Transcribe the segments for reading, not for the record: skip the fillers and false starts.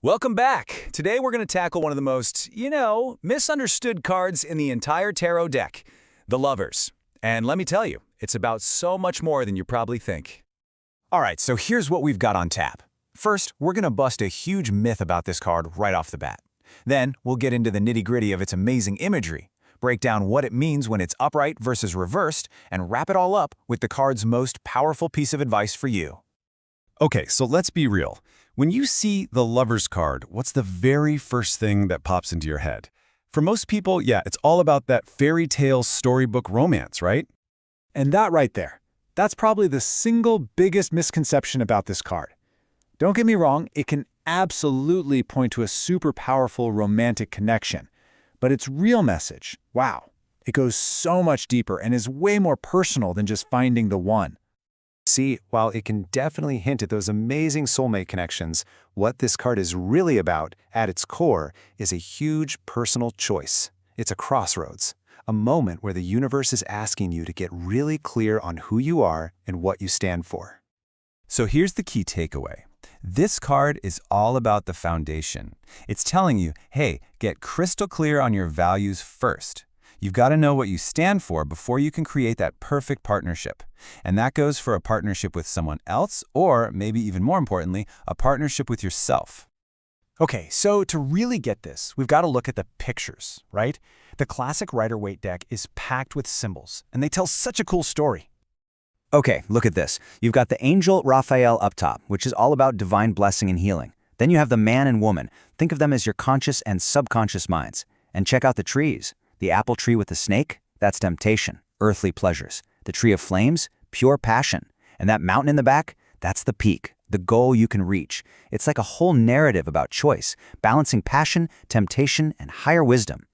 Welcome back. Today we're going to tackle one of the most, misunderstood cards in the entire tarot deck, the Lovers. And let me tell you, it's about so much more than you probably think. All right, so here's what we've got on tap. First, we're going to bust a huge myth about this card right off the bat. Then, we'll get into the nitty-gritty of its amazing imagery, break down what it means when it's upright versus reversed, and wrap it all up with the card's most powerful piece of advice for you. Okay, so let's be real. When you see the Lover's card, what's the very first thing that pops into your head? For most people, yeah, it's all about that fairy tale storybook romance, right? And that right there, that's probably the single biggest misconception about this card. Don't get me wrong, it can absolutely point to a super powerful romantic connection. But its real message, wow, it goes so much deeper and is way more personal than just finding the one. See, while it can definitely hint at those amazing soulmate connections, what this card is really about, at its core, is a huge personal choice. It's a crossroads, a moment where the universe is asking you to get really clear on who you are and what you stand for. So here's the key takeaway. This card is all about the foundation. It's telling you, hey, get crystal clear on your values first. You've got to know what you stand for before you can create that perfect partnership. And that goes for a partnership with someone else, or maybe even more importantly, a partnership with yourself. Okay, so to really get this, we've got to look at the pictures, right? The classic Rider-Waite deck is packed with symbols, and they tell such a cool story. Okay, look at this. You've got the angel Raphael up top, which is all about divine blessing and healing. Then you have the man and woman. Think of them as your conscious and subconscious minds. And check out the trees. The apple tree with the snake, that's temptation, earthly pleasures. The tree of flames, pure passion. And that mountain in the back, that's the peak, the goal you can reach. It's like a whole narrative about choice, balancing passion, temptation, and higher wisdom.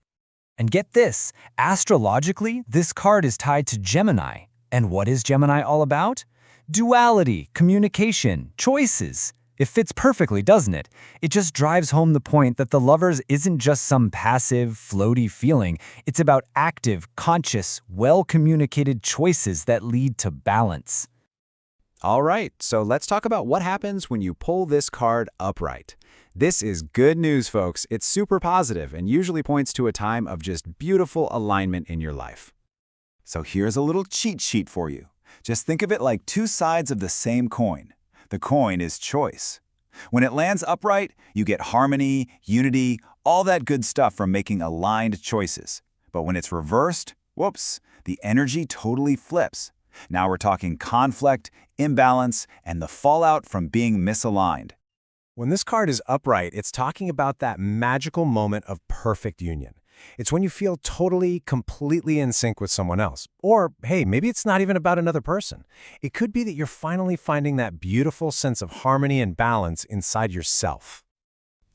And get this, astrologically, this card is tied to Gemini. And what is Gemini all about? Duality, communication, choices. It fits perfectly, doesn't it? It just drives home the point that the Lovers isn't just some passive, floaty feeling. It's about active, conscious, well-communicated choices that lead to balance. All right, so let's talk about what happens when you pull this card upright. This is good news, folks. It's super positive and usually points to a time of just beautiful alignment in your life. So here's a little cheat sheet for you. Just think of it like two sides of the same coin. The coin is choice. When it lands upright, you get harmony, unity, all that good stuff from making aligned choices. But when it's reversed, whoops, the energy totally flips. Now we're talking conflict, imbalance, and the fallout from being misaligned. When this card is upright, it's talking about that magical moment of perfect union. It's when you feel totally, completely in sync with someone else. Or, hey, maybe it's not even about another person. It could be that you're finally finding that beautiful sense of harmony and balance inside yourself.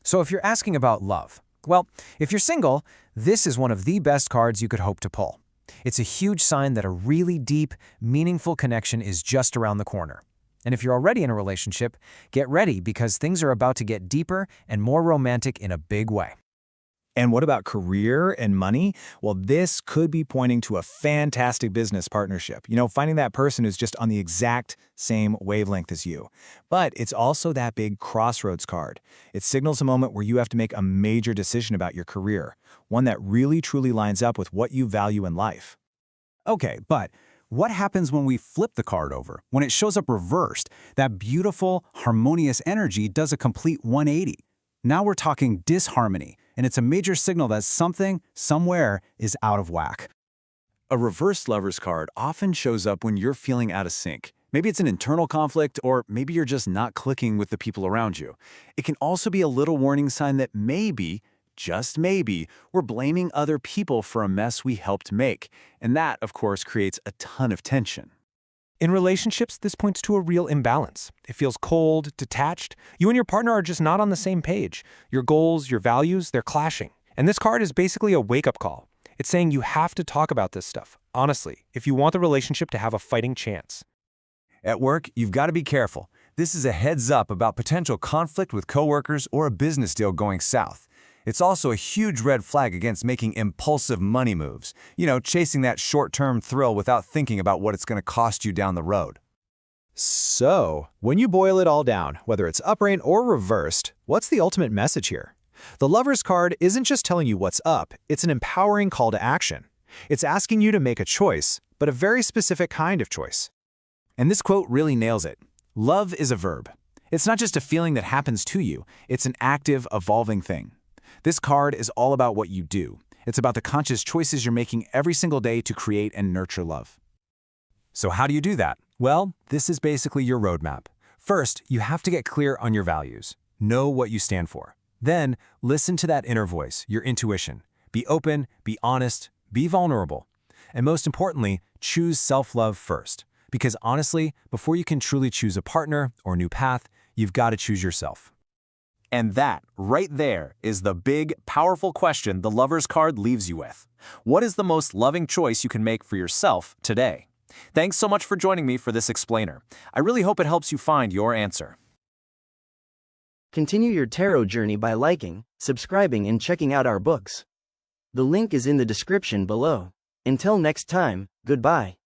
So if you're asking about love, well, if you're single, this is one of the best cards you could hope to pull. It's a huge sign that a really deep, meaningful connection is just around the corner. And if you're already in a relationship, get ready because things are about to get deeper and more romantic in a big way. And what about career and money? Well, this could be pointing to a fantastic business partnership. Finding that person who's just on the exact same wavelength as you. But it's also that big crossroads card. It signals a moment where you have to make a major decision about your career, one that really truly lines up with what you value in life. Okay, but what happens when we flip the card over? When it shows up reversed, that beautiful, harmonious energy does a complete 180. Now we're talking disharmony, and it's a major signal that something, somewhere, is out of whack. A reversed Lover's card often shows up when you're feeling out of sync. Maybe it's an internal conflict, or maybe you're just not clicking with the people around you. It can also be a little warning sign that maybe, just maybe, we're blaming other people for a mess we helped make. And that, of course, creates a ton of tension. In relationships, this points to a real imbalance. It feels cold, detached. You and your partner are just not on the same page. Your goals, your values, they're clashing. And this card is basically a wake-up call. It's saying you have to talk about this stuff, honestly, if you want the relationship to have a fighting chance. At work, you've got to be careful. This is a heads up about potential conflict with coworkers or a business deal going south. It's also a huge red flag against making impulsive money moves. Chasing that short-term thrill without thinking about what it's going to cost you down the road. So, when you boil it all down, whether it's upright or reversed, what's the ultimate message here? The Lover's card isn't just telling you what's up, it's an empowering call to action. It's asking you to make a choice, but a very specific kind of choice. And this quote really nails it. Love is a verb. It's not just a feeling that happens to you, it's an active, evolving thing. This card is all about what you do. It's about the conscious choices you're making every single day to create and nurture love. So how do you do that? Well, this is basically your roadmap. First, you have to get clear on your values. Know what you stand for. Then, listen to that inner voice, your intuition. Be open, be honest, be vulnerable. And most importantly, choose self-love first. Because honestly, before you can truly choose a partner or new path, you've got to choose yourself. And that, right there, is the big, powerful question the Lover's card leaves you with. What is the most loving choice you can make for yourself today? Thanks so much for joining me for this explainer. I really hope it helps you find your answer. Continue your tarot journey by liking, subscribing, and checking out our books. The link is in the description below. Until next time, goodbye.